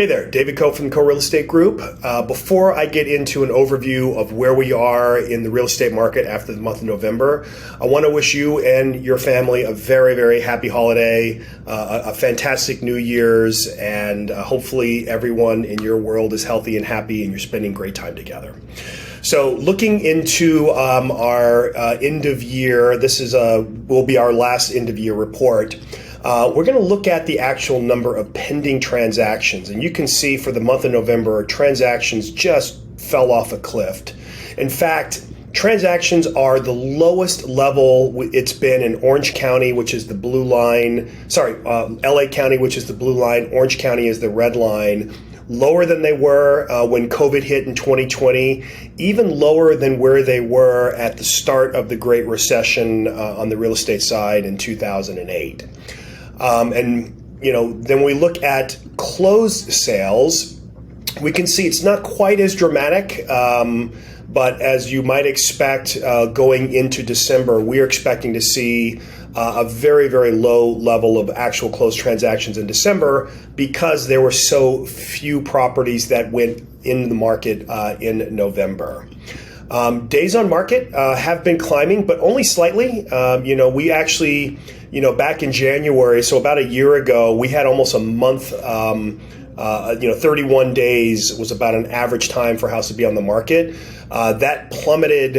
Hey there, David Coe from the Coe Real Estate Group. Before I get into an overview of where we are in the real estate market after the month of November, I want to wish you and your family a very, very happy holiday, a fantastic New Year's, and hopefully everyone in your world is healthy and happy and you're spending great time together. So looking into our end of year, this is will be our last end of year report. We're going to look at the actual number of pending transactions. And you can see for the month of November, transactions just fell off a cliff. In fact, transactions are the lowest level it's been in Orange County, which is the blue line. LA County, which is the blue line. Orange County is the red line. Lower than they were when COVID hit in 2020, even lower than where they were at the start of the Great Recession on the real estate side in 2008. Then we look at closed sales. We can see it's not quite as dramatic, but as you might expect going into December, we are expecting to see a very, very low level of actual closed transactions in December because there were so few properties that went in the market in November. Days on market have been climbing, but only slightly. We actually, back in January, so about a year ago, we had almost a month, 31 days was about an average time for a house to be on the market. That plummeted,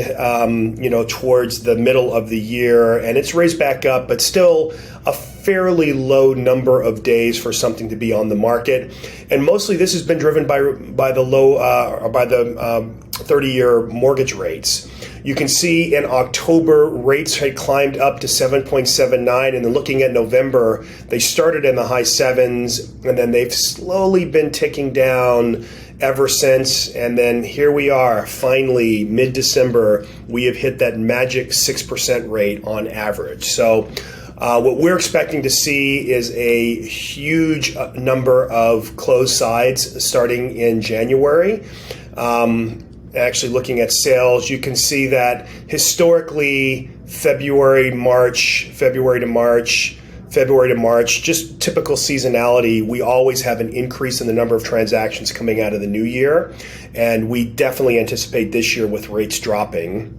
towards the middle of the year, and it's raised back up, but still a fairly low number of days for something to be on the market. And mostly this has been driven by the low, by the 30-year mortgage rates. You can see in October, rates had climbed up to 7.79, and then looking at November, they started in the high sevens, and then they've slowly been ticking down ever since. And then here we are, finally, mid-December, we have hit that magic 6% rate on average. So what we're expecting to see is a huge number of closed sides starting in January. Actually looking at sales, you can see that historically February to March, just typical seasonality, we always have an increase in the number of transactions coming out of the new year. And we definitely anticipate this year with rates dropping.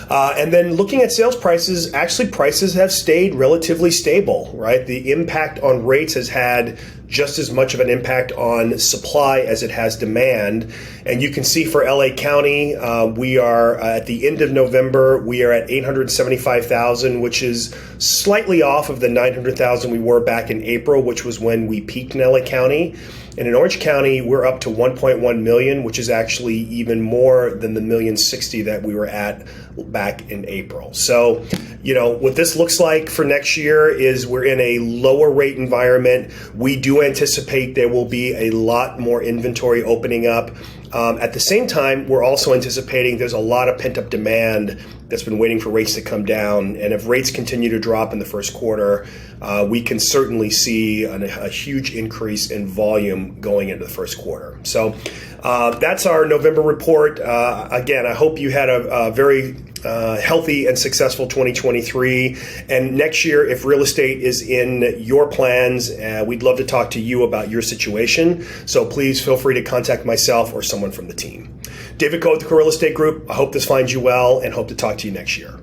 And then looking at sales prices, actually prices have stayed relatively stable, right? The impact on rates has had just as much of an impact on supply as it has demand. And you can see for LA County, we are at the end of November, we are at 875,000, which is slightly off of the 900,000 we were back in April, which was when we peaked in LA County. And in Orange County, we're up to 1.1 million, which is actually even more than the 1,060,000 that we were at back in April. So, what this looks like for next year is we're in a lower rate environment. We do anticipate there will be a lot more inventory opening up. At the same time, we're also anticipating there's a lot of pent-up demand that's been waiting for rates to come down. And if rates continue to drop in the first quarter, we can certainly see a huge increase in volume going into the first quarter. So that's our November report. Again, I hope you had a very healthy and successful 2023. And next year, if real estate is in your plans, we'd love to talk to you about your situation. So please feel free to contact myself or someone from the team. David Coe with the Coe Real Estate Group. I hope this finds you well and hope to talk to you next year.